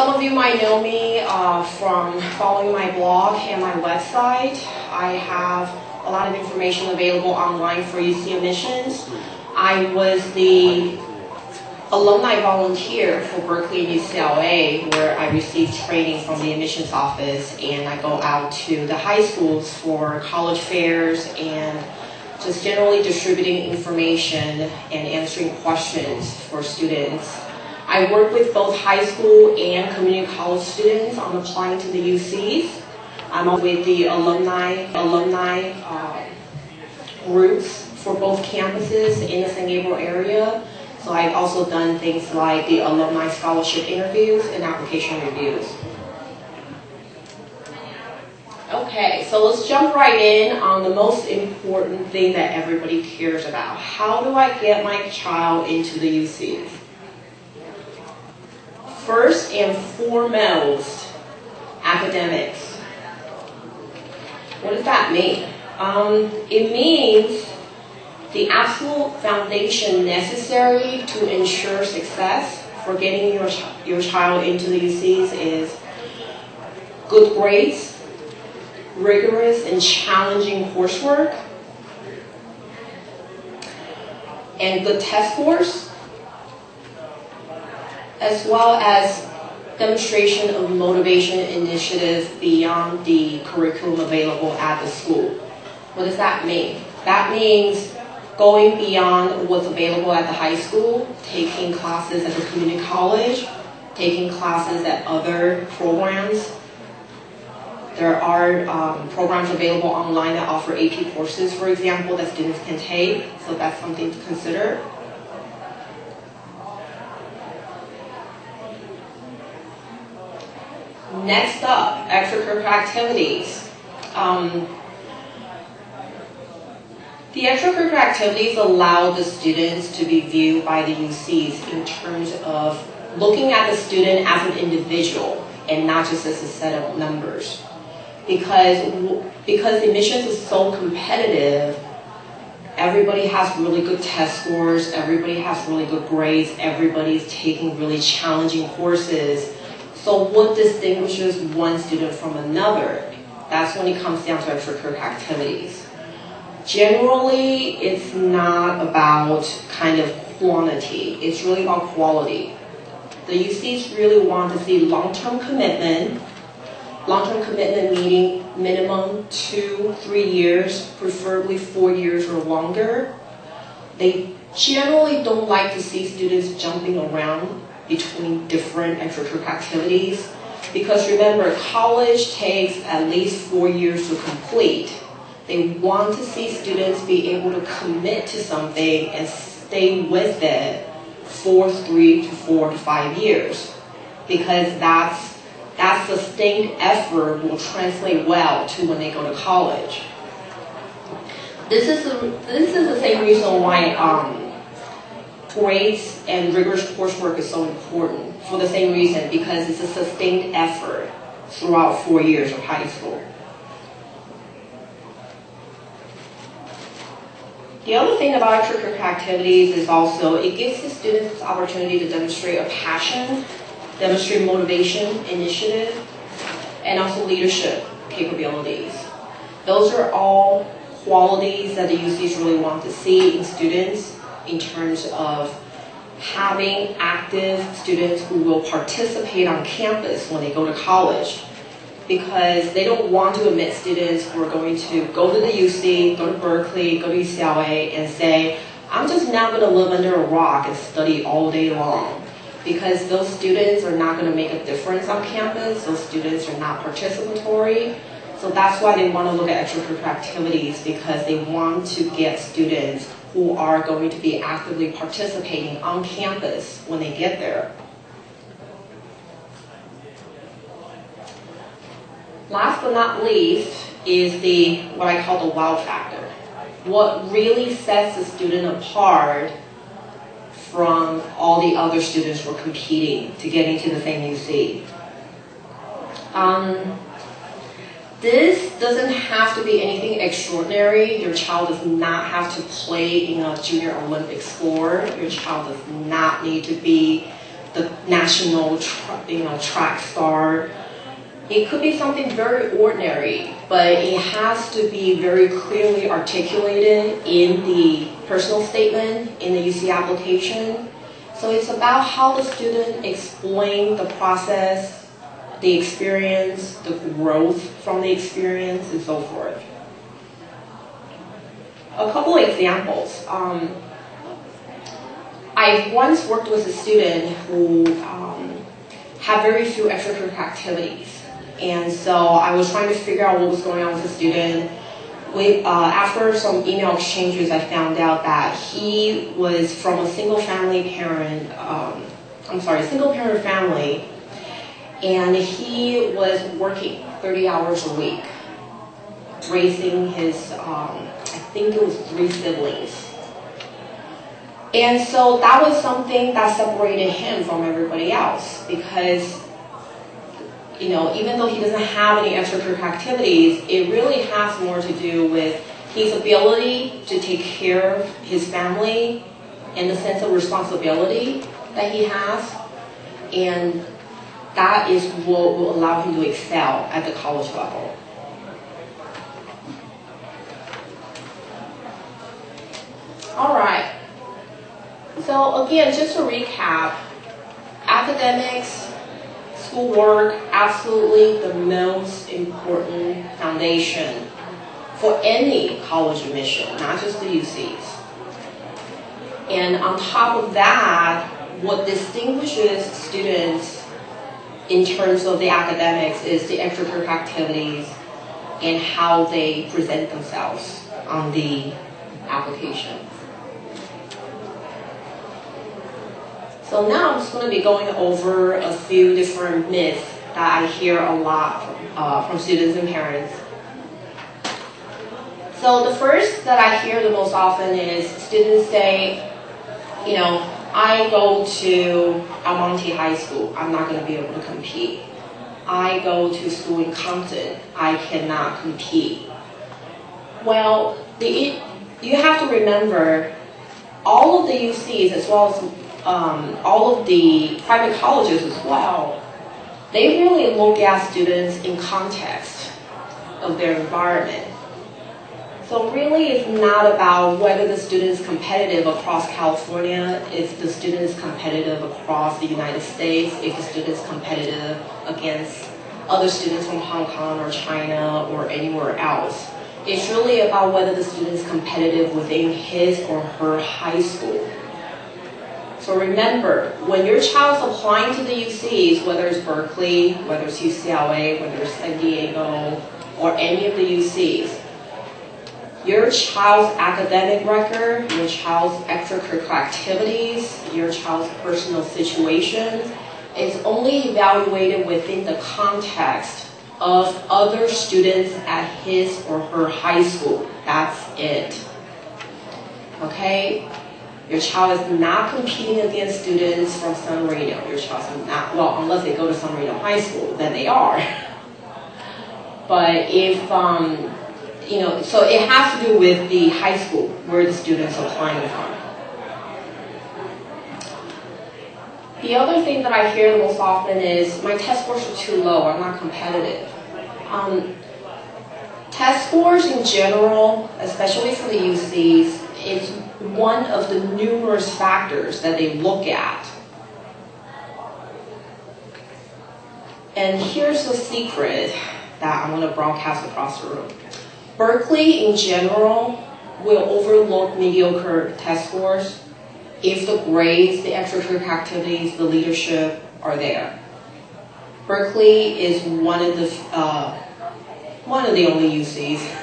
Some of you might know me from following my blog and my website. I have a lot of information available online for UC admissions. I was the alumni volunteer for Berkeley and UCLA, where I received training from the admissions office, and I go out to the high schools for college fairs and just generally distributing information and answering questions for students. I work with both high school and community college students on applying to the UCs. I'm also with the alumni groups for both campuses in the San Gabriel area. So I've also done things like the alumni scholarship interviews and application reviews. Okay, so let's jump right in on the most important thing that everybody cares about. How do I get my child into the UCs? First and foremost, academics. What does that mean? It means the absolute foundation necessary to ensure success for getting your child into the UCs is good grades, rigorous and challenging coursework, and good test scores, as well as demonstration of motivation initiatives beyond the curriculum available at the school. What does that mean? That means going beyond what's available at the high school, taking classes at the community college, taking classes at other programs. There are programs available online that offer AP courses, for example, that students can take, so that's something to consider. Next up, extracurricular activities. The extracurricular activities allow the students to be viewed by the UCs in terms of looking at the student as an individual and not just as a set of numbers. Because admissions is so competitive, everybody has really good test scores, everybody has really good grades, everybody's taking really challenging courses. So what distinguishes one student from another? That's when it comes down to extracurricular activities. Generally, it's not about kind of quantity, it's really about quality. The UCs really want to see long-term commitment meaning minimum 2-3 years, preferably 4 years or longer. They generally don't like to see students jumping around between different extracurricular activities, because remember, college takes at least 4 years to complete. They want to see students be able to commit to something and stay with it for 3 to 4 to 5 years, because that sustained effort will translate well to when they go to college. This is the same reason why grades and rigorous coursework is so important, for the same reason, because it's a sustained effort throughout 4 years of high school. The other thing about extracurricular activities is also it gives the students the opportunity to demonstrate a passion, demonstrate motivation, initiative, and also leadership capabilities. Those are all qualities that the UCs really want to see in students, in terms of having active students who will participate on campus when they go to college, because they don't want to admit students who are going to go to the UC, go to Berkeley, go to UCLA, and say, I'm just now going to live under a rock and study all day long. Because those students are not going to make a difference on campus, those students are not participatory. So that's why they want to look at extracurricular activities, because they want to get students who are going to be actively participating on campus when they get there. Last but not least is what I call the wow factor. What really sets the student apart from all the other students who are competing to get into the same UC. This doesn't have to be anything extraordinary. Your child does not have to play in a junior Olympic sport. Your child does not need to be the national track star. It could be something very ordinary, but it has to be very clearly articulated in the personal statement, in the UC application. So it's about how the student explains the process, the experience, the growth from the experience, and so forth. A couple of examples. I once worked with a student who had very few extracurricular activities. And so I was trying to figure out what was going on with the student. After some email exchanges, I found out that he was from a single parent family, and he was working 30 hours a week, raising his, I think it was 3 siblings. And so that was something that separated him from everybody else, because even though he doesn't have any extracurricular activities, it really has more to do with his ability to take care of his family and the sense of responsibility that he has. And that is what will allow him to excel at the college level. All right. So again, just to recap, academics, schoolwork, absolutely the most important foundation for any college admission, not just the UCs. And on top of that, what distinguishes students in terms of the academics is the extracurricular activities and how they present themselves on the application. So now I'm just going to be going over a few different myths that I hear a lot from students and parents. So the first that I hear the most often is students say, I go to Almonte High School, I'm not going to be able to compete. I go to school in Compton, I cannot compete. Well, you have to remember all of the UCs as well as all of the private colleges as well, they really look at students in context of their environment. So really it's not about whether the student is competitive across California, if the student is competitive across the United States, if the student is competitive against other students from Hong Kong or China or anywhere else. It's really about whether the student is competitive within his or her high school. So remember, when your child's applying to the UCs, whether it's Berkeley, whether it's UCLA, whether it's San Diego, or any of the UCs, your child's academic record, your child's extracurricular activities, your child's personal situation is only evaluated within the context of other students at his or her high school. That's it. Okay? Your child is not competing against students from San Marino. Your child is not, well, unless they go to San Marino High School, then they are. But if, so it has to do with the high school where the student's applying from. The other thing that I hear the most often is, my test scores are too low, I'm not competitive. Test scores in general, especially for the UCs, is one of the numerous factors that they look at. And here's the secret that I'm going to broadcast across the room. Berkeley in general will overlook mediocre test scores if the grades, the extracurricular activities, the leadership are there. Berkeley is one of the only UCs.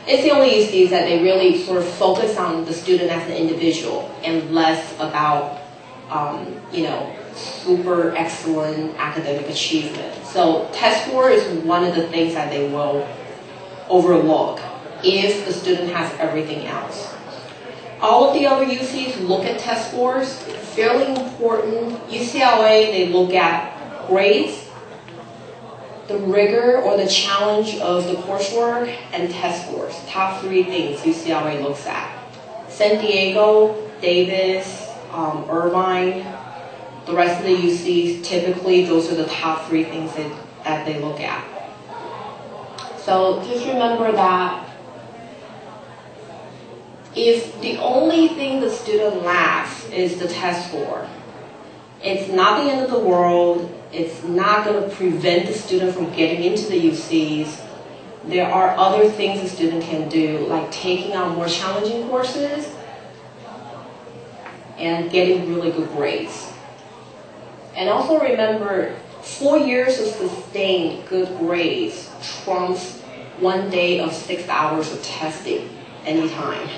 It's the only UCs that they really sort of focus on the student as an individual and less about, super excellent academic achievement. So test score is one of the things that they will overlook if the student has everything else. All of the other UCs look at test scores, fairly important. UCLA, they look at grades, the rigor or the challenge of the coursework, and test scores. Top 3 things UCLA looks at. San Diego, Davis, Irvine, The rest of the UCs, typically those are the top 3 things that they look at. So just remember that if the only thing the student lacks is the test score, it's not the end of the world. It's not going to prevent the student from getting into the UCs. There are other things the student can do, like taking on more challenging courses and getting really good grades. And also remember, 4 years of sustained good grades trumps 1 day of 6 hours of testing anytime.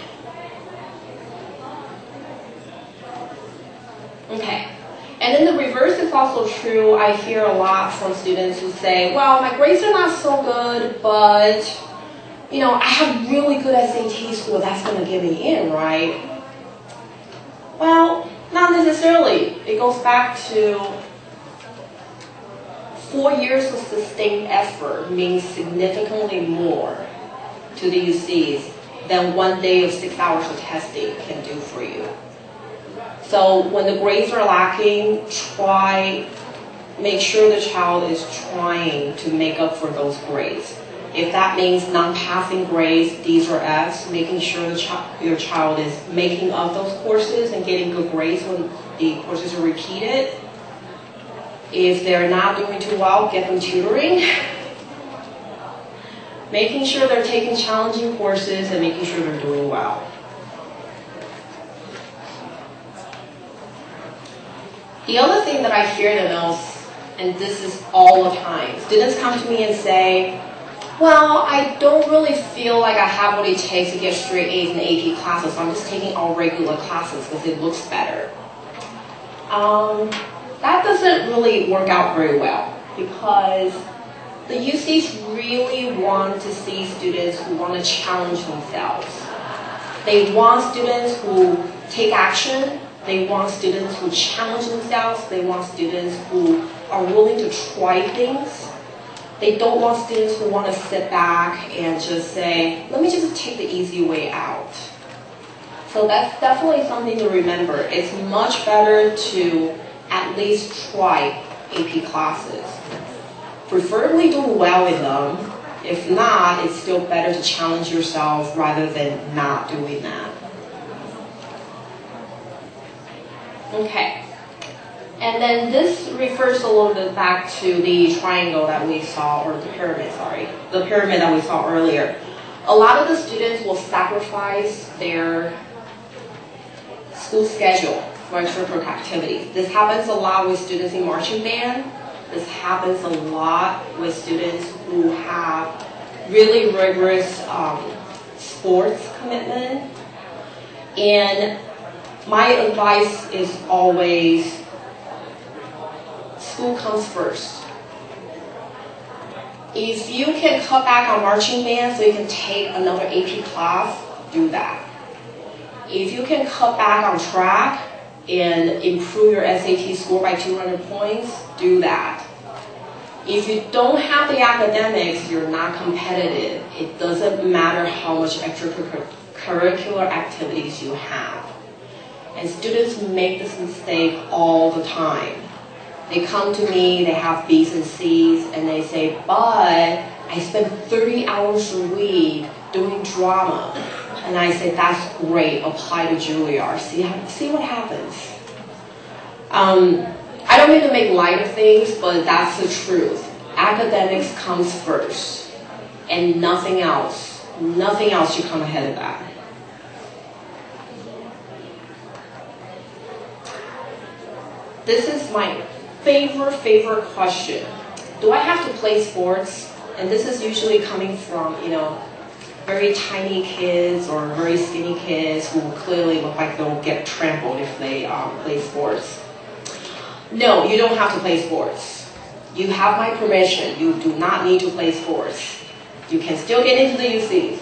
Okay. And then the reverse is also true. I hear a lot from students who say, well, my grades are not so good, but I have really good SAT score, that's going to get me in, right? Well, not necessarily. It goes back to 4 years of sustained effort means significantly more to the UCs than 1 day of 6 hours of testing can do for you. So when the grades are lacking, make sure the child is trying to make up for those grades. If that means non-passing grades, D's or F's, making sure your child is making up those courses and getting good grades when the courses are repeated. If they're not doing too well, get them tutoring. Making sure they're taking challenging courses and making sure they're doing well. The other thing that I hear the most, and this is all the time, students come to me and say, well, I don't really feel like I have what it takes to get straight A's in AP classes, so I'm just taking all regular classes because it looks better. That doesn't really work out very well because the UCs really want to see students who want to challenge themselves. They want students who take action. They want students who challenge themselves. They want students who are willing to try things. They don't want students who want to sit back and just say, let me just take the easy way out. So that's definitely something to remember. It's much better to at least try AP classes. Preferably do well in them. If not, it's still better to challenge yourself rather than not doing that. Okay. And then this refers a little bit back to the triangle that we saw, or the pyramid, sorry. The pyramid that we saw earlier. A lot of the students will sacrifice their school schedule for extracurricular activities. This happens a lot with students in marching band. This happens a lot with students who have really rigorous sports commitment. And my advice is always, school comes first. If you can cut back on marching band so you can take another AP class, do that. If you can cut back on track and improve your SAT score by 200 points, do that. If you don't have the academics, you're not competitive. It doesn't matter how much extracurricular activities you have. And students make this mistake all the time. They come to me, they have B's and C's, and they say, but I spend 30 hours a week doing drama. And I say, that's great, apply to Juilliard, see what happens. I don't mean to make light of things, but that's the truth. Academics comes first, and nothing else should come ahead of that. This is my favorite question. Do I have to play sports? And this is usually coming from, very tiny kids or very skinny kids who clearly look like they'll get trampled if they play sports. No, you don't have to play sports. You have my permission. You do not need to play sports. You can still get into the UCs.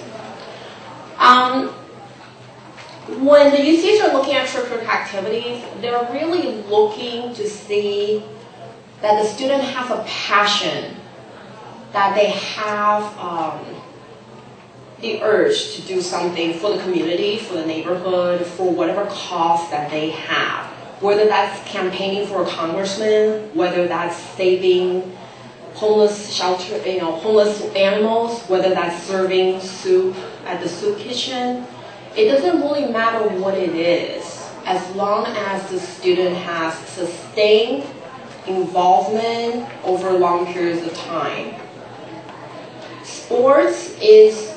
When the UCs are looking at extracurricular activities, they're really looking to see that the student has a passion, that they have the urge to do something for the community, for the neighborhood, for whatever cause that they have. whether that's campaigning for a congressman, whether that's saving homeless shelter, homeless animals, whether that's serving soup at the soup kitchen. It doesn't really matter what it is, as long as the student has sustained involvement over long periods of time. Sports is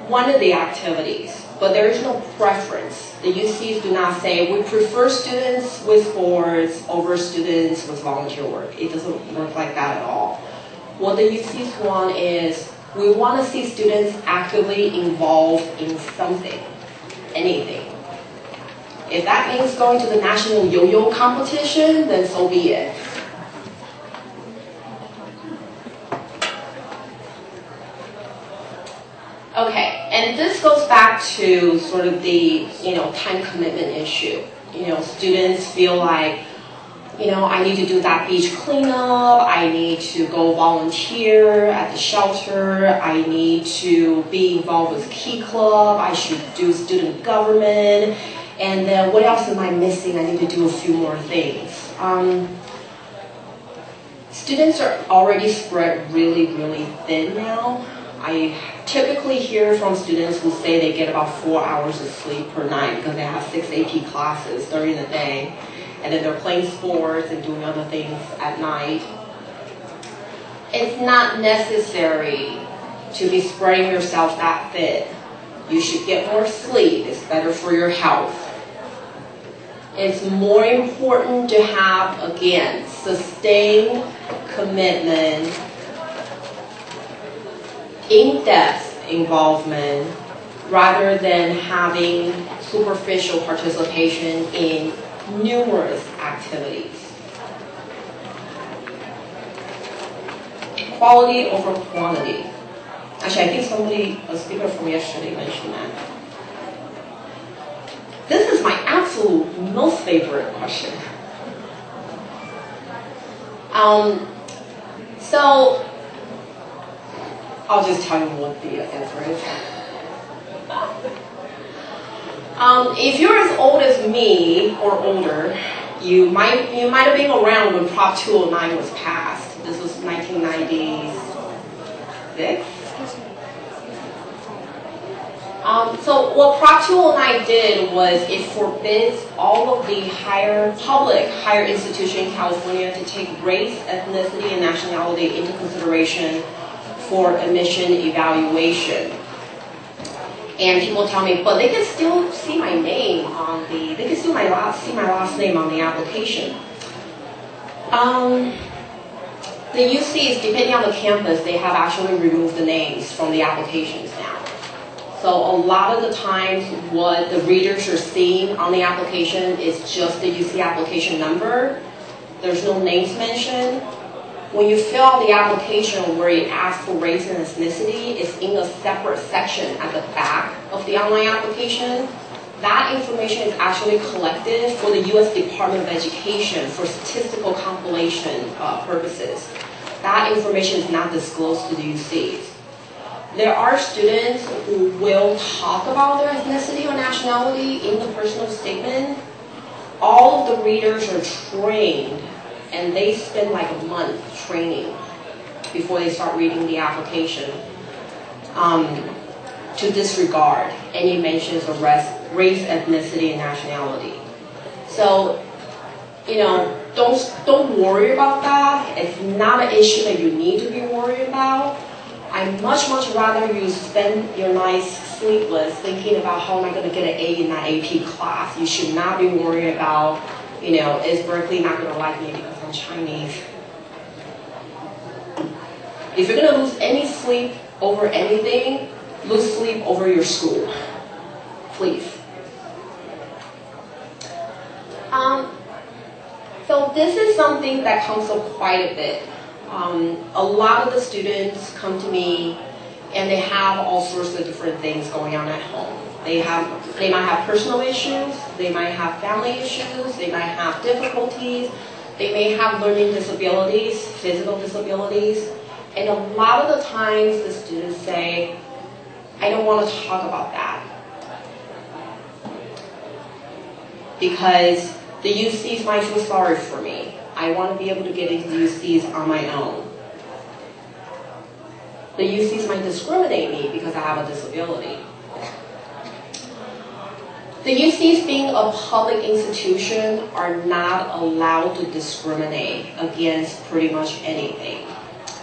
one of the activities, but there is no preference. The UCs do not say we prefer students with sports over students with volunteer work. It doesn't work like that at all. What the UCs want is we want to see students actively involved in something, anything. If that means going to the national yo-yo competition, then so be it. Okay, and this goes back to sort of the time commitment issue. Students feel like, I need to do that beach cleanup, I need to go volunteer at the shelter, I need to be involved with Key Club, I should do student government, and then what else am I missing? I need to do a few more things. Students are already spread really, really thin now. I typically hear from students who say they get about 4 hours of sleep per night because they have 6 AP classes during the day, and then they're playing sports and doing other things at night. It's not necessary to be spreading yourself that thin. You should get more sleep. It's better for your health. It's more important to have, again, sustained commitment, in-depth involvement, rather than having superficial participation in numerous activities. Quality over quantity. Actually, I think a speaker from yesterday mentioned that. This is my absolute most favorite question. So I'll just tell you what the answer is. If you're as old as me or older, you might have been around when Prop 209 was passed. This was 1996. So what Prop 209 did was it forbids all of the public higher institutions in California to take race, ethnicity, and nationality into consideration for admission evaluation. And people tell me, but they can still see my name they can still see my last name on the application. The UCs, depending on the campus, they have actually removed the names from the applications now. So a lot of the times what the readers are seeing on the application is just the UC application number. There's no names mentioned. When you fill out the application where you ask for race and ethnicity, it's in a separate section at the back of the online application. That information is actually collected for the U.S. Department of Education for statistical compilation purposes. That information is not disclosed to the UCs. There are students who will talk about their ethnicity or nationality in the personal statement. All of the readers are trained, and they spend like a month training before they start reading the application to disregard any mentions of race, ethnicity, and nationality. So, don't worry about that. It's not an issue that you need to be worried about. I'd much rather you spend your nights sleepless thinking about how am I going to get an A in that AP class. You should not be worried about, is Berkeley not going to like me because I'm Chinese? If you're going to lose any sleep over anything, lose sleep over your school, please. So this is something that comes up quite a bit. A lot of the students come to me and they have all sorts of different things going on at home. They might have personal issues, they might have family issues, they might have difficulties, they may have learning disabilities, physical disabilities, and a lot of the times the students say, I don't want to talk about that. because the UCs might feel sorry for me. I want to be able to get into the UCs on my own. The UCs might discriminate me because I have a disability. The UCs, being a public institution, are not allowed to discriminate against pretty much anything.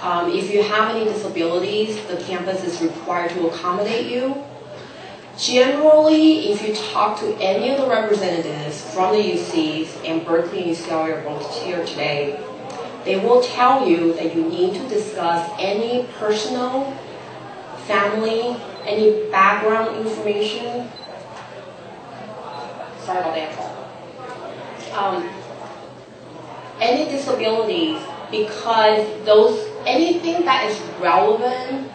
If you have any disabilities, the campus is required to accommodate you. Generally, if you talk to any of the representatives from the UCs, and Berkeley and UCLA are both here today, they will tell you that you need to discuss any personal, family, any background information. Sorry about that. Any disabilities, because anything that is relevant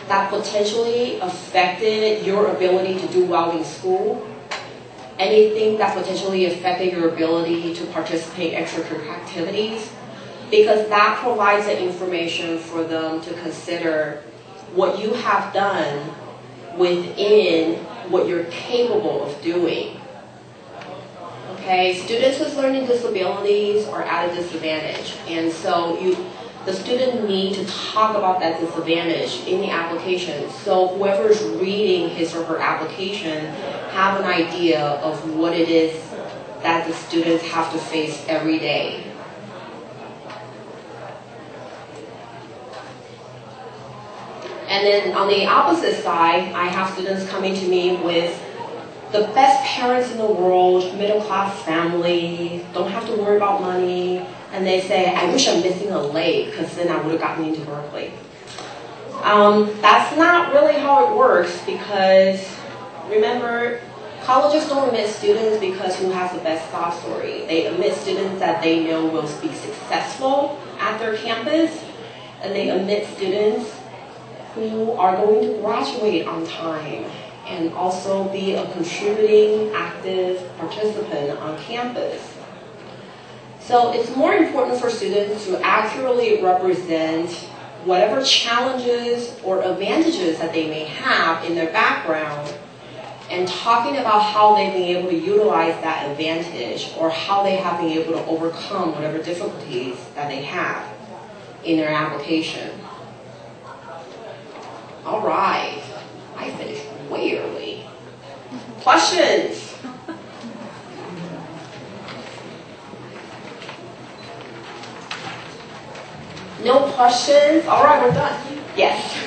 that potentially affected your ability to do well in school, anything that potentially affected your ability to participate in extracurricular activities, because that provides the information for them to consider what you have done within what you're capable of doing. Okay, students with learning disabilities are at a disadvantage, and so the student needs to talk about that disadvantage in the application, so whoever is reading his or her application have an idea of what it is that the students have to face every day. And then on the opposite side, I have students coming to me with the best parents in the world, middle-class family, don't have to worry about money, and they say, I wish I'm missing a leg, because then I would have gotten into Berkeley. That's not really how it works, because remember, colleges don't admit students because who has the best sob story. They admit students that they know will be successful at their campus, and they admit students who are going to graduate on time and also be a contributing, active participant on campus. So it's more important for students to accurately represent whatever challenges or advantages that they may have in their background, and talking about how they've been able to utilize that advantage or how they have been able to overcome whatever difficulties that they have in their application. All right, I finished way early. Questions? No questions? All right, we're done. Yes.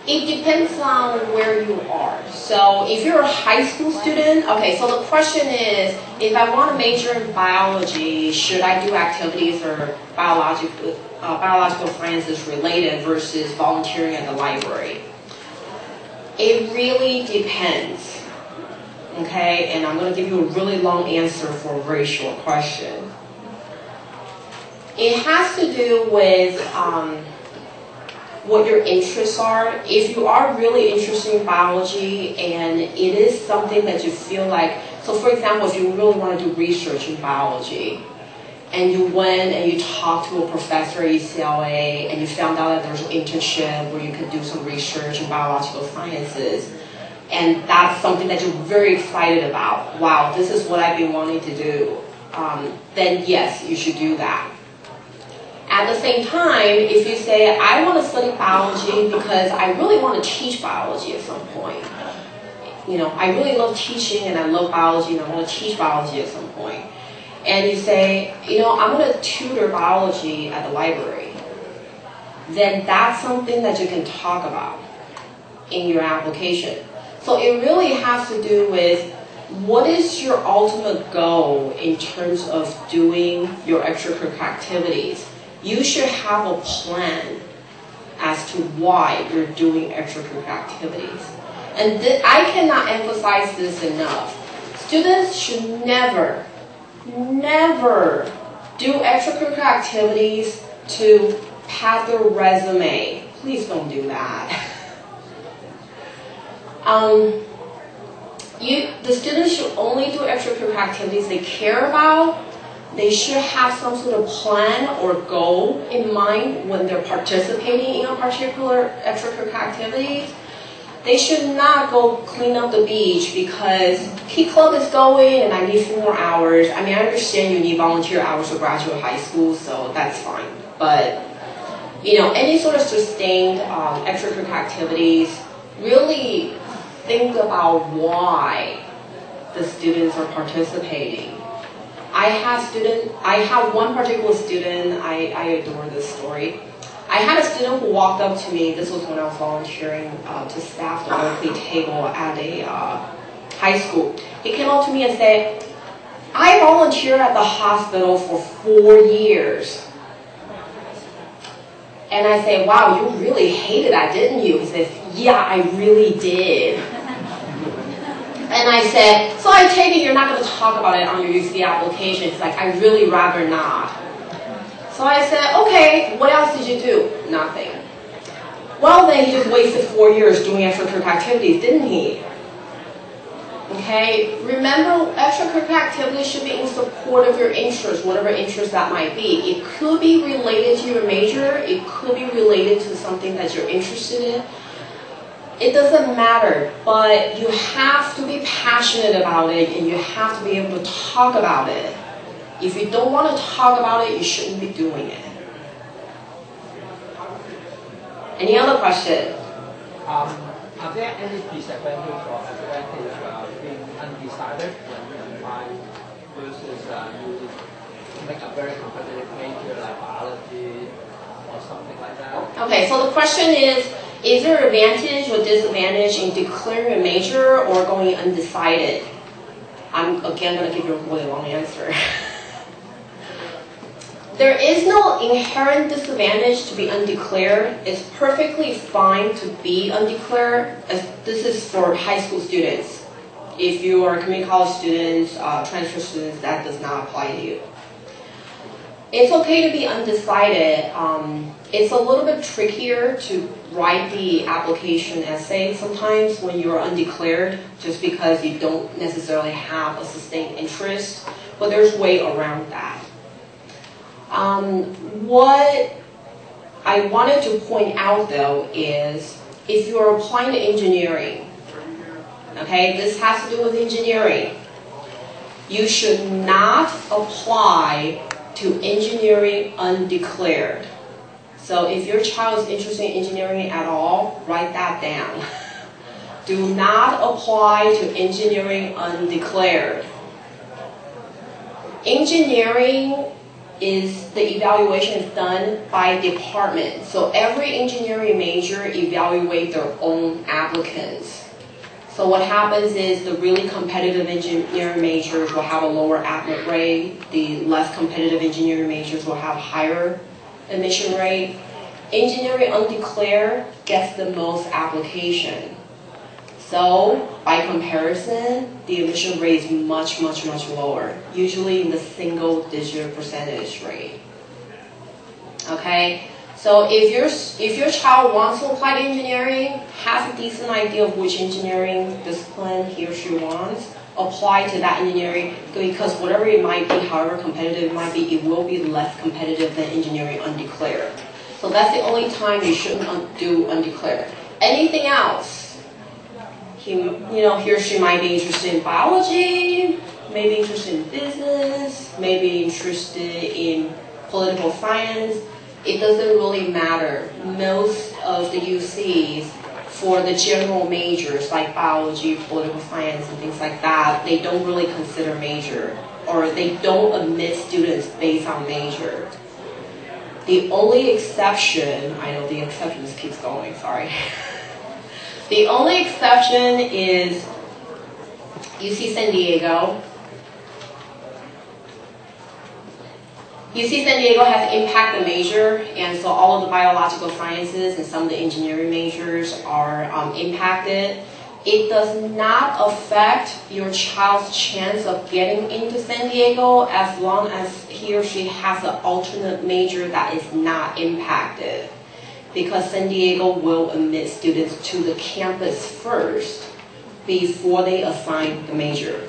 It depends on where you are. So if you're a high school student, okay, so the question is, if I want to major in biology, should I do activities or biological sciences related versus volunteering at the library? It really depends, okay? And I'm going to give you a really long answer for a very short question. It has to do with what your interests are. If you are really interested in biology and it is something that you feel like, so for example, if you really want to do research in biology and you went and you talked to a professor at UCLA and you found out that there's an internship where you could do some research in biological sciences, and that's something that you're very excited about, wow, this is what I've been wanting to do, then yes, you should do that. At the same time, if you say, I want to study biology because I really want to teach biology at some point. You know, I really love teaching and I love biology and I want to teach biology at some point. And you say, you know, I'm going to tutor biology at the library. Then that's something that you can talk about in your application. So it really has to do with what is your ultimate goal in terms of doing your extracurricular activities. You should have a plan as to why you're doing extracurricular activities. And I cannot emphasize this enough. Students should never do extracurricular activities to pad their resume. Please don't do that. The students should only do extracurricular activities they care about. They should have some sort of plan or goal in mind when they're participating in a particular extracurricular activity. They should not go clean up the beach because Key Club is going and I need 4 more hours. I mean, I understand you need volunteer hours to graduate high school, so that's fine. But, any sort of sustained extracurricular activities, really think about why the students are participating. I have one particular student, I adore this story. I had a student who walked up to me, this was when I was volunteering to staff the Berkeley table at a high school. He came up to me and said, I volunteered at the hospital for 4 years. And I say, wow, you really hated that, didn't you? He says, yeah, I really did. And I said, so I take it you're not going to talk about it on your UC application. He's like, I really rather not. So I said, okay, what else did you do? Nothing. Well, then he just wasted 4 years doing extracurricular activities, didn't he? Okay, remember, extracurricular activities should be in support of your interest, whatever interest that might be. It could be related to your major. It could be related to something that you're interested in. It doesn't matter, but you have to be passionate about it and you have to be able to talk about it. If you don't want to talk about it, you shouldn't be doing it. Any other question? Are there any disadvantages or advantages being undecided when you apply versus you make a very competitive major like biology or something like that? Okay, so the question is there an advantage or disadvantage in declaring a major or going undecided? I'm again going to give you a really long answer. There is no inherent disadvantage to be undeclared. It's perfectly fine to be undeclared. This is for high school students. If you are community college students, transfer students, that does not apply to you. It's okay to be undecided. It's a little bit trickier to write the application essay sometimes when you're undeclared, just because you don't necessarily have a sustained interest, but there's a way around that. What I wanted to point out though is if you're applying to engineering, okay, this has to do with engineering, you should not apply to engineering undeclared. So if your child is interested in engineering at all, write that down. Do not apply to engineering undeclared. Engineering is the evaluation is done by department. So every engineering major evaluate their own applicants. So what happens is the really competitive engineering majors will have a lower admit rate. The less competitive engineering majors will have higher admission rate. Engineering undeclared gets the most application. So by comparison, the admission rate is much, much, much lower, usually in the single-digit percentage rate. Okay, so if your child wants to apply to engineering, has a decent idea of which engineering discipline he or she wants, apply to that engineering, because whatever it might be, however competitive it might be, it will be less competitive than engineering undeclared. So that's the only time you shouldn't do undeclared. Anything else? He or she might be interested in biology, maybe interested in business, maybe interested in political science. It doesn't really matter. Most of the UCs, for the general majors like biology, political science, and things like that, they don't really consider major, or they don't admit students based on major. The only exception, I know the exception just keeps going, sorry. The only exception is UC San Diego. UC San Diego has impacted major, and so all of the biological sciences and some of the engineering majors are impacted. It does not affect your child's chance of getting into San Diego as long as he or she has an alternate major that is not impacted. Because San Diego will admit students to the campus first, before they assign the major.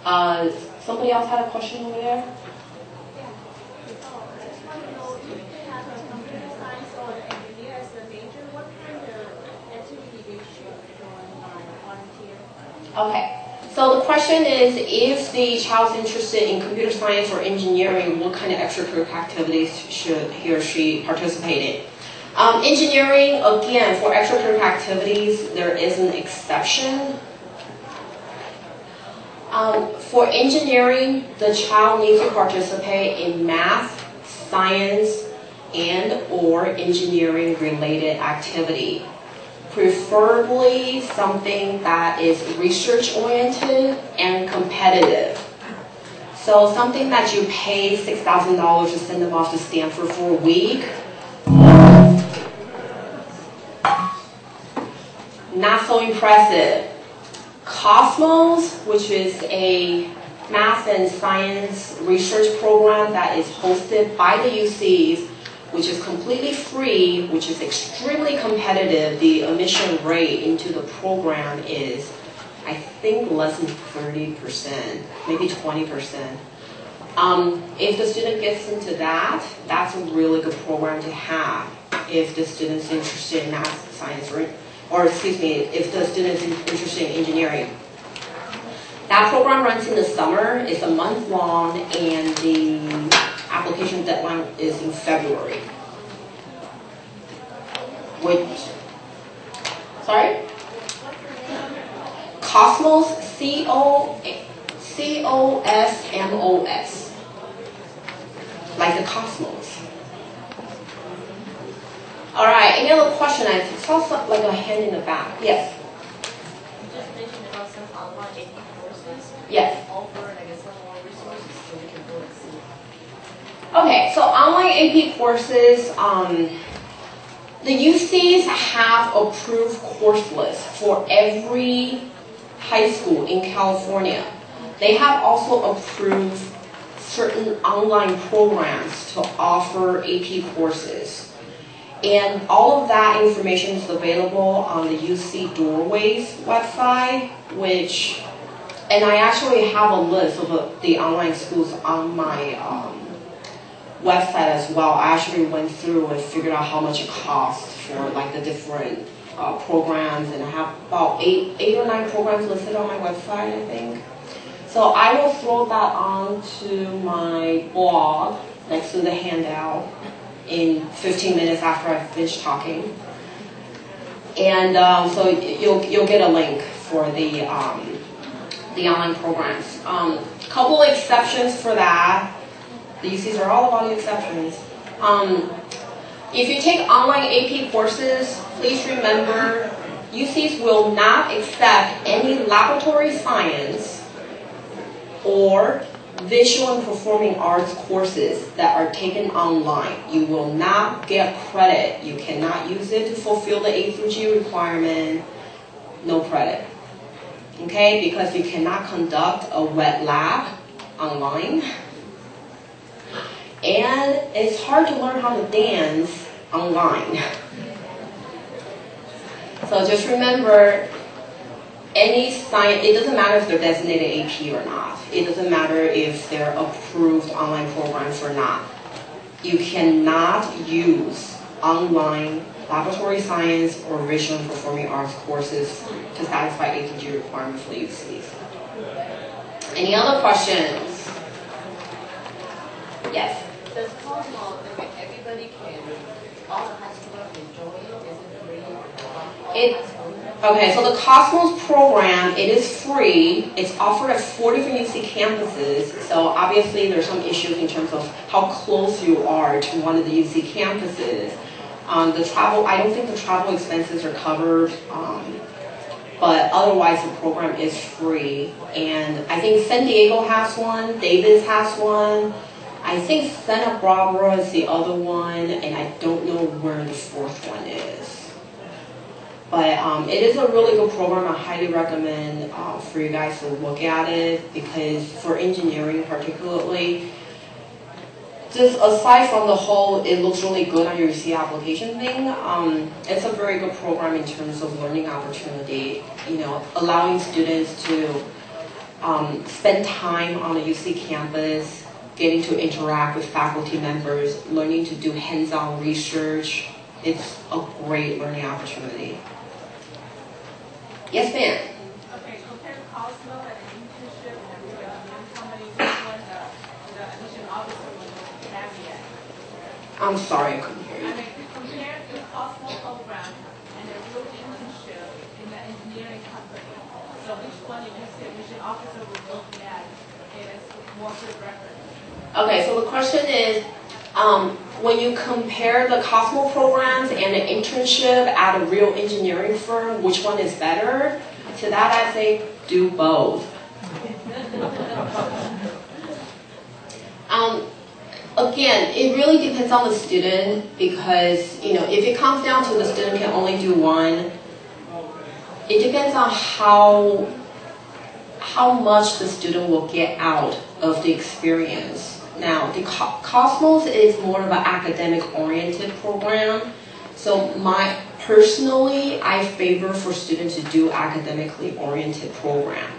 Somebody else had a question over there? Okay, so the question is, if the child's interested in computer science or engineering, what kind of extracurricular activities should he or she participate in? Engineering, again, for extracurricular activities, there is an exception. For engineering, the child needs to participate in math, science, and or engineering-related activity. Preferably something that is research-oriented and competitive. So something that you pay $6,000 to send them off to Stanford for a week, not so impressive. Cosmos, which is a math and science research program that is hosted by the UCs, which is completely free, which is extremely competitive. The admission rate into the program is, I think, less than 30%, maybe 20%. If the student gets into that, that's a really good program to have if the student's interested in math, science, or excuse me, if the student's interested in engineering. That program runs in the summer. It's a month long, and the application deadline is in February. Sorry? Cosmos, C-O-S-M-O-S. Like the cosmos. All right, any other question? I saw something like a hand in the back. Yes? You just mentioned about some online AP courses. Yes. Offer, I guess, some more resources so we can go and see. Okay, so online AP courses, the UCs have approved course lists for every high school in California. They have also approved certain online programs to offer AP courses. And all of that information is available on the UC Doorways website, and I actually have a list of the online schools on my website as well. I actually went through and figured out how much it costs for like the different programs, and I have about eight or nine programs listed on my website, I think. So I will throw that onto my blog next to the handout in 15 minutes after I finish talking. And so you'll get a link for the online programs. Couple exceptions for that. The UCs are all about the exceptions. If you take online AP courses, please remember UCs will not accept any laboratory science or visual and performing arts courses that are taken online. You will not get credit. You cannot use it to fulfill the A through G requirement. No credit. Okay, because you cannot conduct a wet lab online. And it's hard to learn how to dance online. So just remember, any science, it doesn't matter if they're designated AP or not. It doesn't matter if they're approved online programs or not. You cannot use online laboratory science or visual and performing arts courses to satisfy A through G requirements for the UCs. Any other questions? Yes? Does Cosmo, everybody can, all the high schoolers can join? Is it free? Okay, so the Cosmos program, it is free. It's offered at 4 different UC campuses. So obviously there's some issues in terms of how close you are to one of the UC campuses. The travel, I don't think the travel expenses are covered, but otherwise the program is free. And I think San Diego has one, Davis has one. I think Santa Barbara is the other one, and I don't know where the fourth one is. But it is a really good program. I highly recommend for you guys to look at it, because for engineering particularly, just aside from the whole, it looks really good on your UC application thing, it's a very good program in terms of learning opportunity, you know, allowing students to spend time on the UC campus, getting to interact with faculty members, learning to do hands-on research. It's a great learning opportunity. Yes, ma'am? Okay, compared to Cosmo and an internship and how many one the admission officer will have yet? I'm sorry, I couldn't hear I you. mean, compared to Cosmo program and a real internship in the engineering company, so which one you can say admission officer will look at as more good reference? Okay, so the question is, when you compare the Cosmo programs and an internship at a real engineering firm, which one is better? To that I say, do both. Again, it really depends on the student because, you know, if it comes down to the student can only do one, it depends on how much the student will get out of the experience. Now, the Cosmos is more of an academic-oriented program. So personally, I favor for students to do academically oriented program.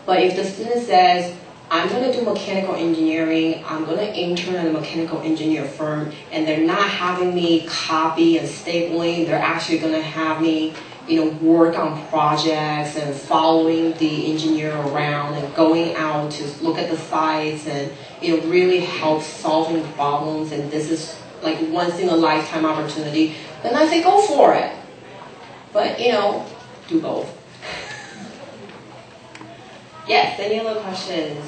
But if the student says, I'm going to do mechanical engineering, I'm going to intern at a mechanical engineer firm, and they're not having me copy and stapling, they're actually going to have me, you know, work on projects and following the engineer around and going out to look at the sites and, you know, really help solving problems, and this is like once in a lifetime opportunity, then I say go for it. But, you know, do both. Yes, any other questions?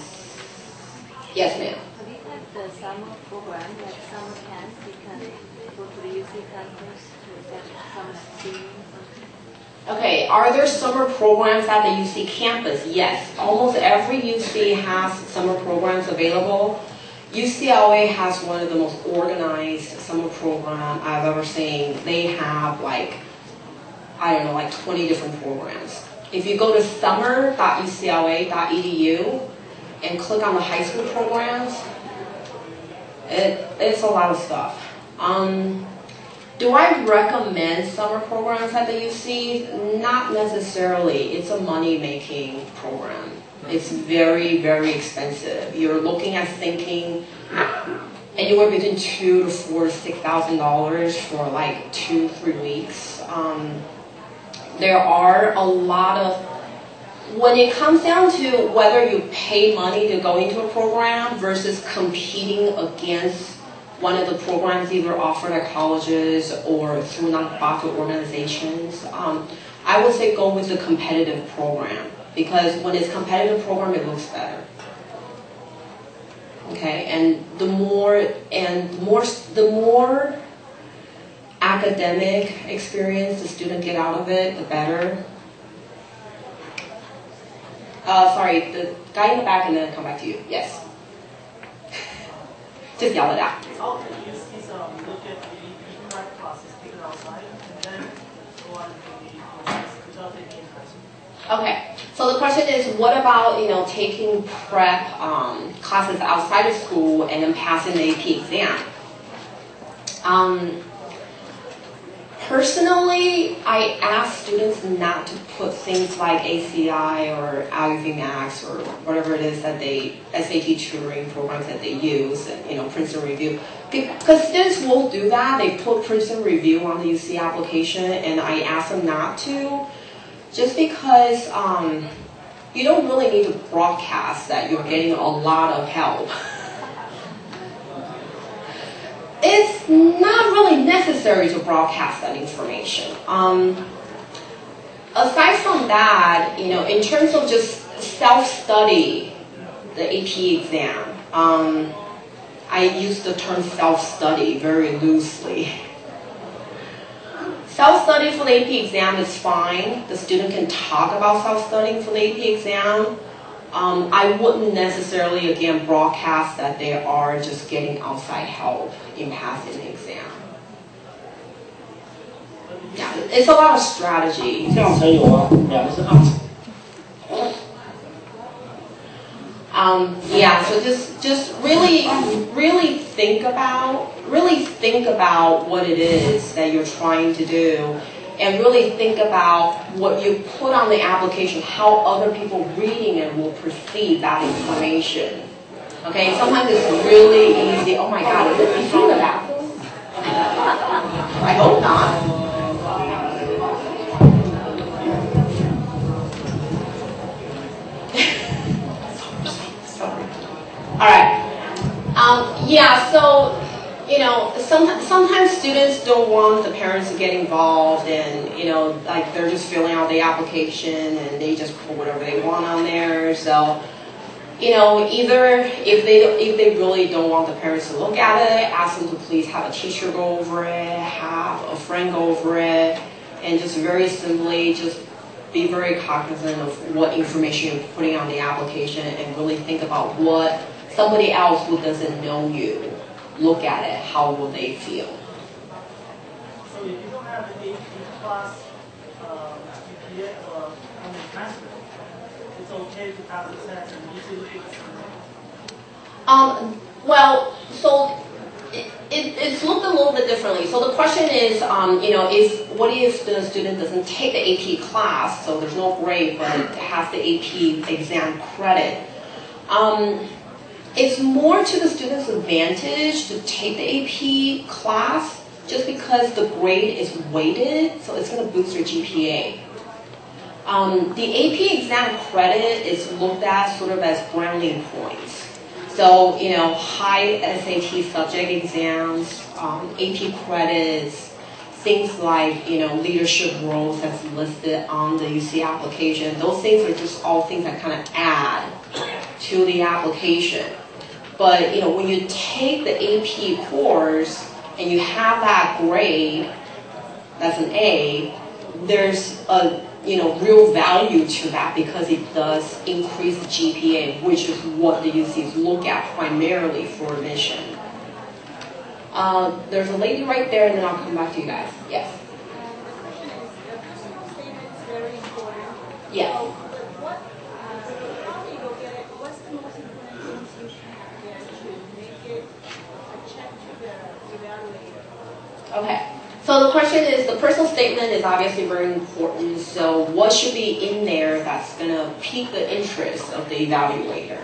Yes, ma'am. Have you had the summer program, like summer camp, you can go to the UC campus to get some experience? Okay, are there summer programs at the UC campus? Yes, almost every UC has summer programs available. UCLA has one of the most organized summer programs I've ever seen. They have like, I don't know, like 20 different programs. If you go to summer.ucla.edu and click on the high school programs, it's a lot of stuff. Do I recommend summer programs at the UC? Not necessarily. It's a money-making program. It's very, very expensive. You're looking at thinking anywhere between $2,000 to $4,000 to $6,000 for like 2-3 weeks. There are a lot of, when it comes down to whether you pay money to go into a program versus competing against one of the programs either offered at colleges or through nonprofit organizations, I would say go with the competitive program, because when it's competitive program, it looks better. Okay, and the more academic experience the student get out of it, the better. Sorry, the guy in the back, and then come back to you. Yes. Just yell it out. All the UCs look at the prep classes taken outside and then go on the courses without taking in person. Okay, so the question is, what about, you know, taking prep classes outside of school and then passing the AP exam? Personally, I ask students not to put things like ACI or Algebra Max or whatever it is that they, SAT tutoring programs that they use, and, you know, Princeton Review. Because students will do that. They put Princeton Review on the UC application, and I ask them not to, just because you don't really need to broadcast that you're getting a lot of help. It's not really necessary to broadcast that information. Aside from that, you know, in terms of just self-study, the AP exam, I use the term self-study very loosely. Self-study for the AP exam is fine. The student can talk about self-studying for the AP exam. I wouldn't necessarily, again, broadcast that they are just getting outside help in passing the exam. Yeah, it's a lot of strategy. 这样才有啊，2个是 out。Yeah, so just really think about what it is that you're trying to do, and really think about what you put on the application, how other people reading it will perceive that information. Okay, sometimes it's really easy. Oh my God, is it in front of the bathroom? I hope not. All right. Yeah, so, sometimes students don't want the parents to get involved, and, like they're just filling out the application and they just put whatever they want on there. So, either if they really don't want the parents to look at it, ask them to please have a teacher go over it, have a friend go over it, and just very simply just be very cognizant of what information you're putting on the application, and really think about what somebody else who doesn't know you look at it, how will they feel? So if you don't have an AP class GPA or transcript, it's okay to pass the test and easily fix it? Well, so it's looked a little bit differently. So the question is, what if the student doesn't take the AP class, so there's no grade, but it has the AP exam credit? It's more to the student's advantage to take the AP class just because the grade is weighted, so it's going to boost your GPA. The AP exam credit is looked at sort of as brownie points. So, high SAT subject exams, AP credits, things like, leadership roles that's listed on the UC application. Those things are just all things that kind of add to the application. But, when you take the AP course and you have that grade, that's an A, there's a real value to that because it does increase the GPA, which is what the UCs look at primarily for admission. There's a lady right there, and then I'll come back to you guys. Yes? The question is, the personal statement is very important. Yes. So, how do you look at it? What's the most important things you should get to make it a check to the evaluator? Okay. So the question is, the personal statement is obviously very important, so what should be in there that's going to pique the interest of the evaluator?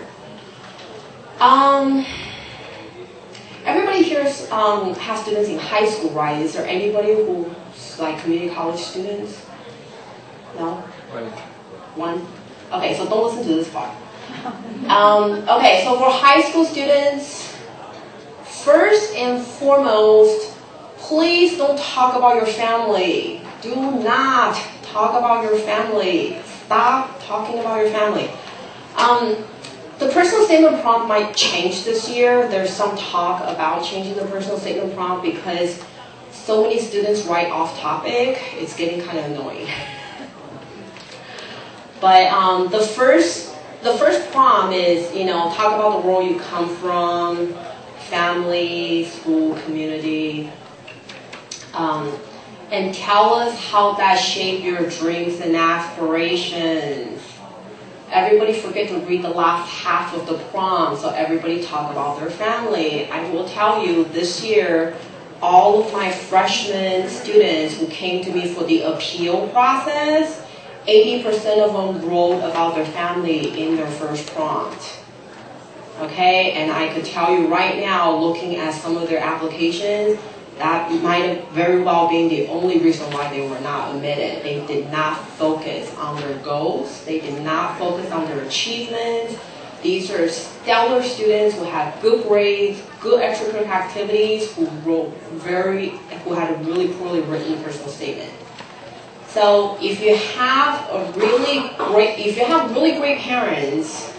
Everybody here has students in high school, right? Is there anybody who's like community college students? No? One? Okay, so don't listen to this part. Okay, so for high school students, first and foremost, please don't talk about your family. Do not talk about your family. Stop talking about your family. The personal statement prompt might change this year. There's some talk about changing the personal statement prompt because so many students write off topic. It's getting kind of annoying. But the first prompt is, talk about the world you come from, family, school, community. And tell us how that shaped your dreams and aspirations. Everybody forget to read the last half of the prompt, so everybody talk about their family. I will tell you, this year, all of my freshman students who came to me for the appeal process, 80% of them wrote about their family in their first prompt. Okay, and I could tell you right now, looking at some of their applications, that might have very well been the only reason why they were not admitted. They did not focus on their goals. They did not focus on their achievements. These are stellar students who had good grades, good extracurricular activities, who had a really poorly written personal statement. So if you have really great parents,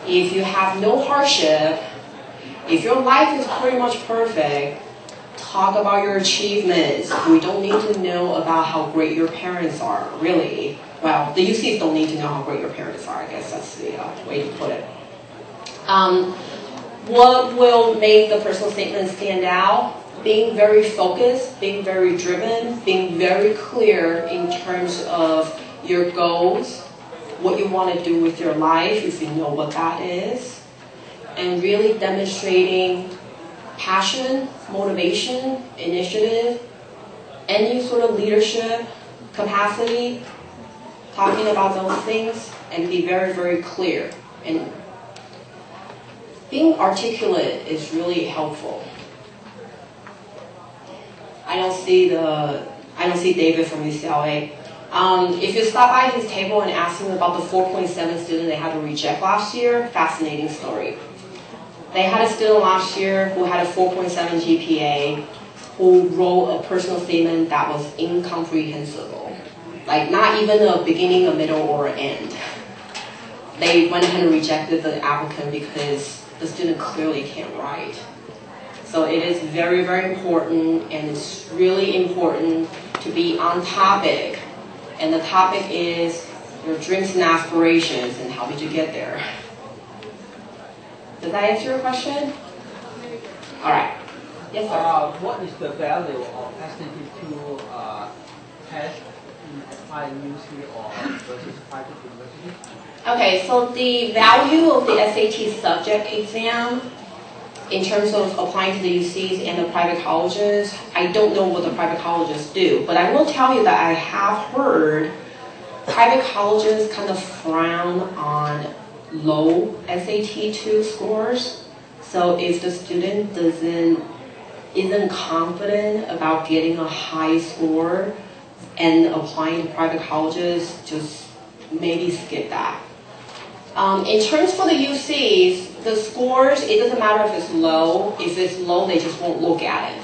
if you have no hardship, if your life is pretty much perfect, talk about your achievements. We don't need to know about how great your parents are, really. Well, the UCs don't need to know how great your parents are. I guess that's the way to put it. What will make the personal statement stand out? Being very focused, being very driven, being very clear in terms of your goals, what you want to do with your life, if you know what that is, and really demonstrating passion, motivation, initiative, any sort of leadership capacity, talking about those things, and be very, very clear. And being articulate is really helpful. I don't see David from UCLA. If you stop by his table and ask him about the 4.7 student they had to reject last year, fascinating story. They had a student last year who had a 4.7 GPA, who wrote a personal statement that was incomprehensible. Like not even a beginning, a middle, or an end. They went ahead and rejected the applicant because the student clearly can't write. So it is very, very important, and it's really important to be on topic. And the topic is your dreams and aspirations, and how did you get there? Does that answer your question? All right. Yes, sir. What is the value of SAT2 test in applied university or versus private university? Okay, so the value of the SAT subject exam in terms of applying to the UCs and the private colleges, I don't know what the private colleges do, but I will tell you that I have heard private colleges kind of frown on low SAT2 scores. So if the student isn't confident about getting a high score and applying to private colleges, just maybe skip that. In terms for the UCs, the scores, it doesn't matter if it's low. If it's low, they just won't look at it.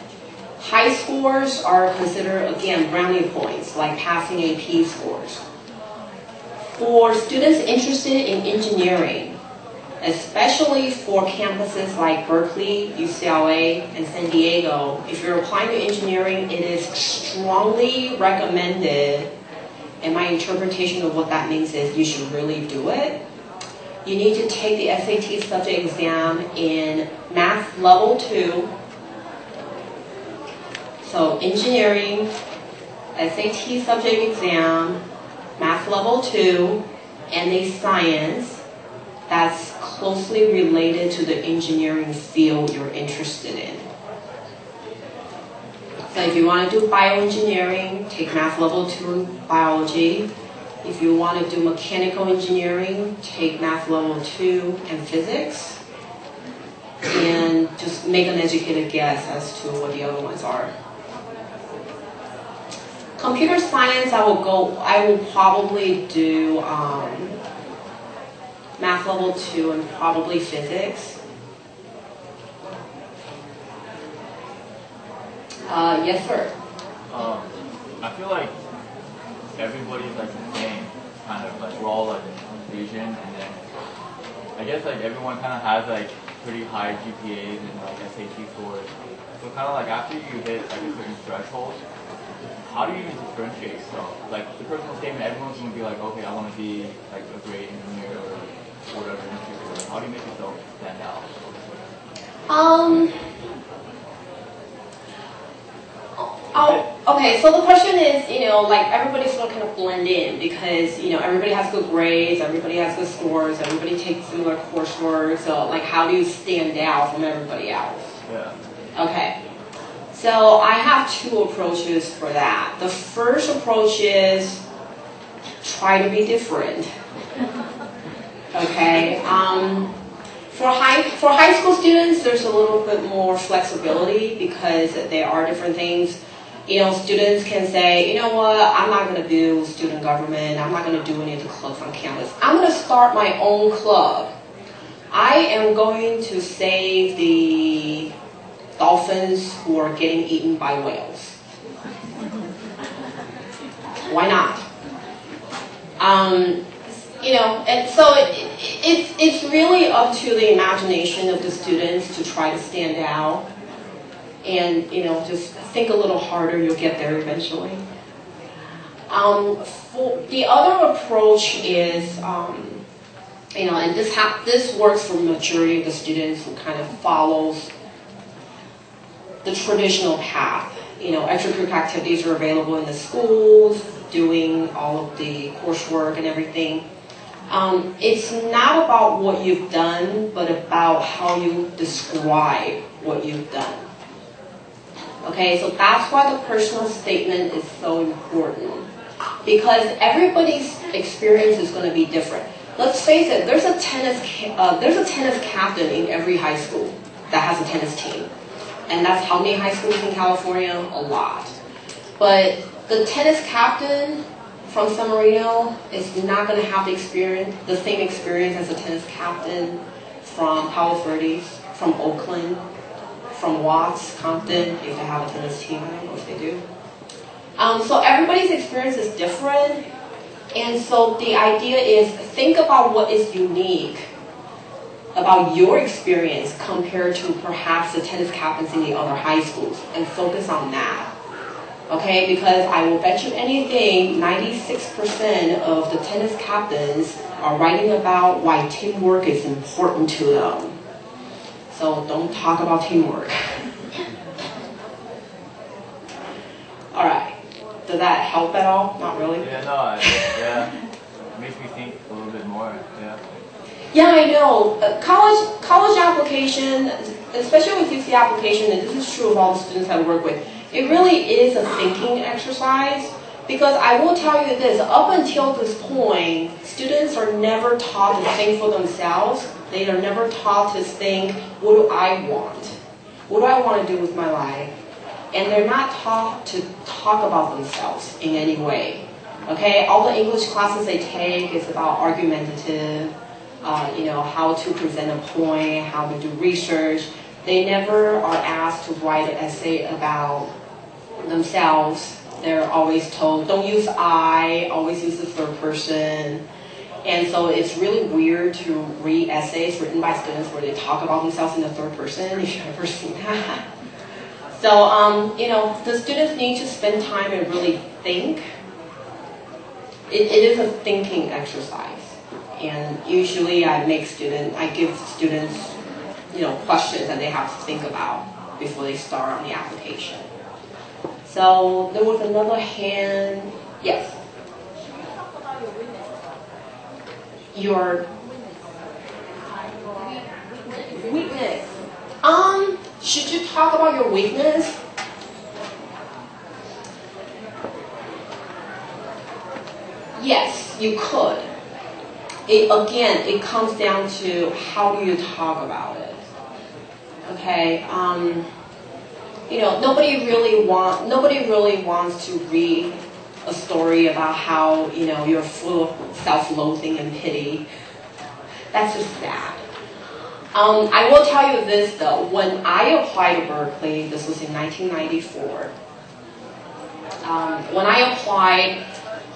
High scores are considered, again, brownie points, like passing AP scores. For students interested in engineering, especially for campuses like Berkeley, UCLA, and San Diego, if you're applying to engineering, it is strongly recommended, and my interpretation of what that means is you should really do it. You need to take the SAT subject exam in Math Level 2. So engineering, SAT subject exam, Math Level 2, and a science that's closely related to the engineering field you're interested in. So if you want to do bioengineering, take Math Level 2 biology. If you want to do mechanical engineering, take Math Level 2 and physics. And just make an educated guess as to what the other ones are. Computer science, I will probably do Math Level 2 and probably physics. Yes, sir. I feel like everybody's like the same, kind of like we're all like Asian, and then I guess like everyone kind of has like pretty high GPAs and like SAT scores. So kind of like after you hit like a certain threshold, how do you even differentiate? So like the personal statement, everyone's gonna be like, okay, I want to be like a great engineer or whatever. How do you make yourself stand out? Okay, so the question is, like everybody's going to kind of blend in because, everybody has good grades, everybody has good scores, everybody takes similar coursework, so like how do you stand out from everybody else? Yeah. Okay, so I have two approaches for that. The first approach is try to be different. Okay, for high school students, there's a little bit more flexibility because there are different things. Students can say, you know what, I'm not going to do student government, I'm not going to do any of the clubs on campus. I'm going to start my own club. I am going to save the dolphins who are getting eaten by whales. Why not? And so it's really up to the imagination of the students to try to stand out. And, just think a little harder, you'll get there eventually. For the other approach is, and this works for the majority of the students who kind of follows the traditional path. Extracurricular activities are available in the schools, doing all of the coursework and everything. It's not about what you've done, but about how you describe what you've done. Okay, so that's why the personal statement is so important. Because everybody's experience is going to be different. Let's face it, there's a tennis captain in every high school that has a tennis team. And that's how many high schools in California? A lot. But the tennis captain from San Marino is not going to have the same experience as a tennis captain from Palo Verdes, from Oakland, from Watts, Compton, if they have a tennis team. I don't know if they do. So everybody's experience is different. And so the idea is think about what is unique about your experience compared to perhaps the tennis captains in the other high schools and focus on that. Okay, because I will bet you anything, 96% of the tennis captains are writing about why teamwork is important to them. So don't talk about teamwork. All right. Does that help at all? Not really? Yeah, no, yeah. Makes me think a little bit more, yeah. Yeah, I know. College application, especially with UC application, and this is true of all the students I work with, it really is a thinking exercise. Because I will tell you this, up until this point, students are never taught to think for themselves. They are never taught to think, what do I want? What do I want to do with my life? And they're not taught to talk about themselves in any way. Okay, all the English classes they take is about argumentative, how to present a point, how to do research. They never are asked to write an essay about themselves. They're always told, don't use I, always use the third person. And so it's really weird to read essays written by students where they talk about themselves in the third person, if you've ever seen that. So, the students need to spend time and really think. It is a thinking exercise. And usually I give students, questions that they have to think about before they start on the application. So there was another hand. Yes. Your weakness. Should you talk about your weakness? Yes, you could. It comes down to how do you talk about it. Okay. Nobody really wants to read a story about how you're full of self-loathing and pity. That's just sad. I will tell you this though. When I applied to Berkeley, this was in 1994. When I applied,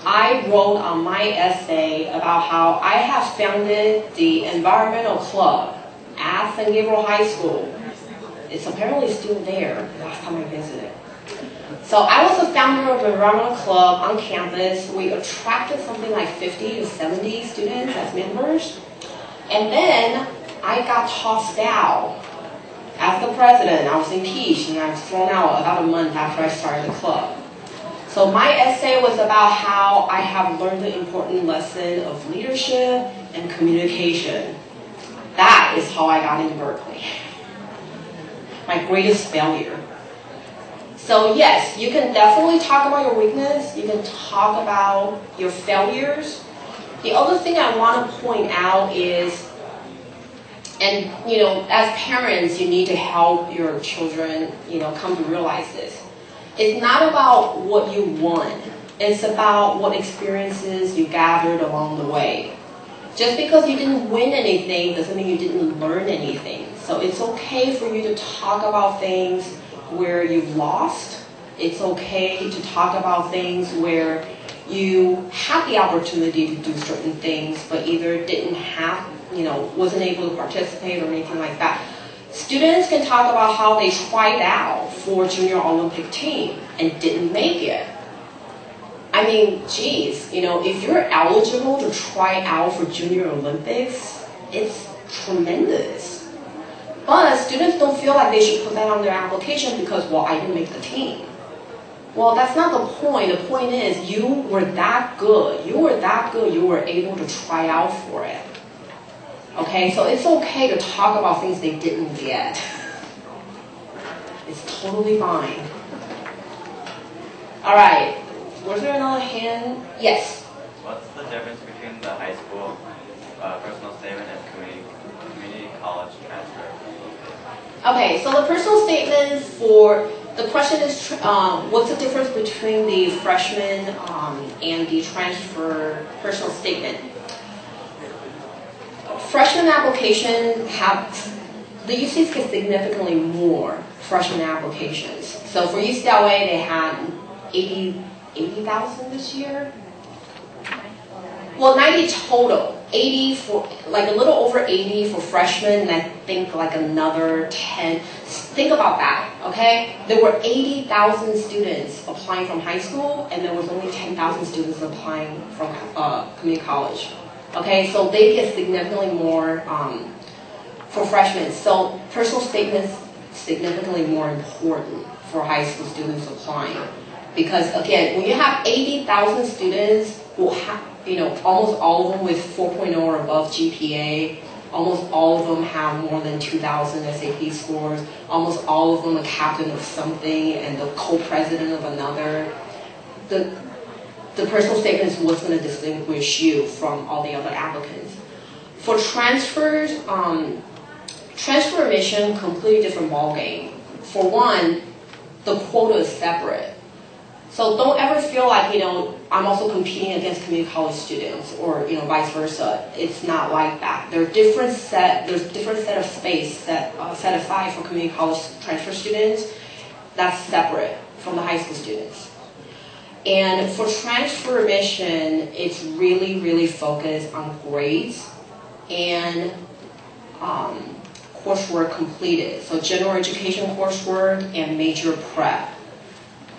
I wrote on my essay about how I have founded the environmental club at San Gabriel High School. It's apparently still there, last time I visited. So I was the founder of the environmental club on campus. We attracted something like 50 to 70 students as members. And then I got tossed out as the president. I was impeached and I was thrown out about a month after I started the club. So my essay was about how I have learned the important lesson of leadership and communication. That is how I got into Berkeley. My greatest failure. So yes, you can definitely talk about your weakness. You can talk about your failures. The other thing I want to point out is, and as parents, you need to help your children, come to realize this. It's not about what you won. It's about what experiences you gathered along the way. Just because you didn't win anything doesn't mean you didn't learn anything. So it's okay for you to talk about things where you've lost. It's okay to talk about things where you had the opportunity to do certain things, but either didn't have, wasn't able to participate or anything like that. Students can talk about how they tried out for Junior Olympic team and didn't make it. I mean, geez, if you're eligible to try out for Junior Olympics, it's tremendous. But students don't feel like they should put that on their application because, well, I didn't make the team. Well, that's not the point. The point is you were that good. You were that good. You were able to try out for it. Okay, so it's okay to talk about things they didn't get. It's totally fine. All right. Was there another hand? Yes. What's the difference between the high school personal statement and community college transfer? Okay, so the personal statement for the question is what's the difference between the freshman and the transfer personal statement? Freshman application the UCs get significantly more freshman applications. So for UCLA, they had 80,000 this year. Well, 90 total. 80 for, like a little over 80 for freshmen, and I think like another 10. Think about that, okay? There were 80,000 students applying from high school, and there was only 10,000 students applying from community college. Okay, so they get significantly more for freshmen. So personal statements significantly more important for high school students applying. Because again, when you have 80,000 students who have, almost all of them with 4.0 or above GPA, almost all of them have more than 2,000 SAT scores, almost all of them a captain of something and the co-president of another. The personal statement is what's going to distinguish you from all the other applicants. For transfers, transfer admission, completely different ballgame. For one, the quota is separate. So don't ever feel like, I'm also competing against community college students or, vice versa. It's not like that. There's different set of space set aside for community college transfer students that's separate from the high school students. And for transfer admission, it's really, really focused on grades and coursework completed. So general education coursework and major prep.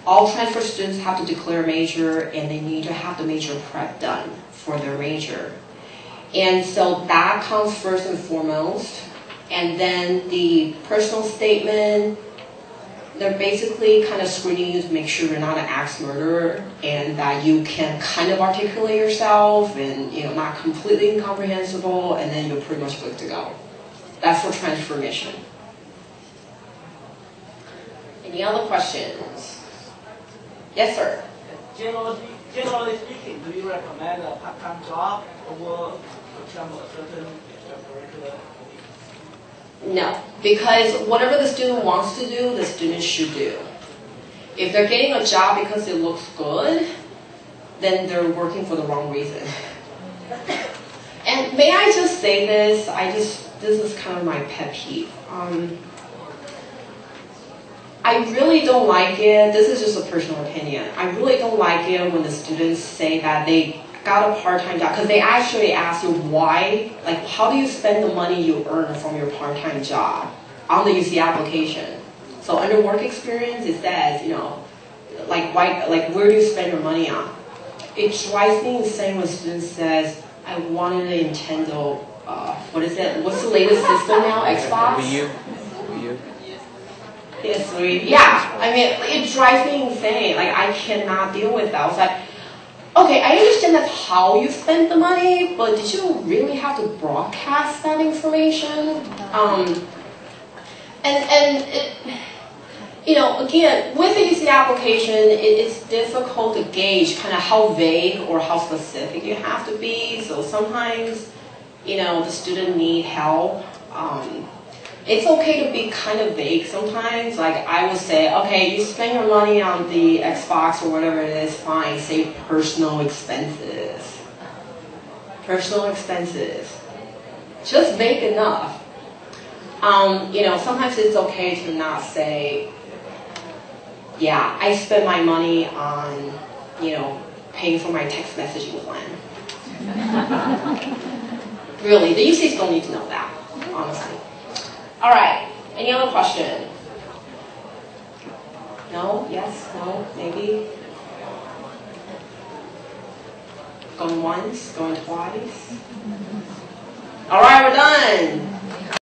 All transfer students have to declare a major, and they need to have the major prep done for their major. And so that comes first and foremost. And then the personal statement, they're basically kind of screening you to make sure you're not an axe murderer and that you can kind of articulate yourself and not completely incomprehensible, and then you're pretty much good to go. That's for transfer admission. Any other questions? Yes, sir. Generally speaking, do you recommend a part-time job over, for example, a certain extracurricular? No, because whatever the student wants to do, the student should do. If they're getting a job because it looks good, then they're working for the wrong reason. And may I just say this? This is kind of my pet peeve. I really don't like it. This is just a personal opinion. I really don't like it when the students say that they got a part-time job, because they actually ask you why, like how do you spend the money you earn from your part-time job on the UC application. So under work experience, it says, like where do you spend your money on? It drives me insane when students says, I wanted a Nintendo, what is it? What's the latest system now? Xbox? Wii U. Yes, yeah. I mean, it drives me insane. Like, I cannot deal with that. I was like, okay, I understand that's how you spend the money, but did you really have to broadcast that information? Again, with the UC application, it's difficult to gauge kind of how vague or how specific you have to be. So sometimes, the student need help. It's okay to be kind of vague sometimes. Like I would say, okay, you spend your money on the Xbox or whatever it is, fine. Say personal expenses. Personal expenses. Just vague enough. Sometimes it's okay to not say, yeah, I spend my money on, paying for my text messaging plan. Really, the UCs don't need to know that, honestly. All right, any other question? No? Yes? No? Maybe? Going once? Going twice? All right, we're done.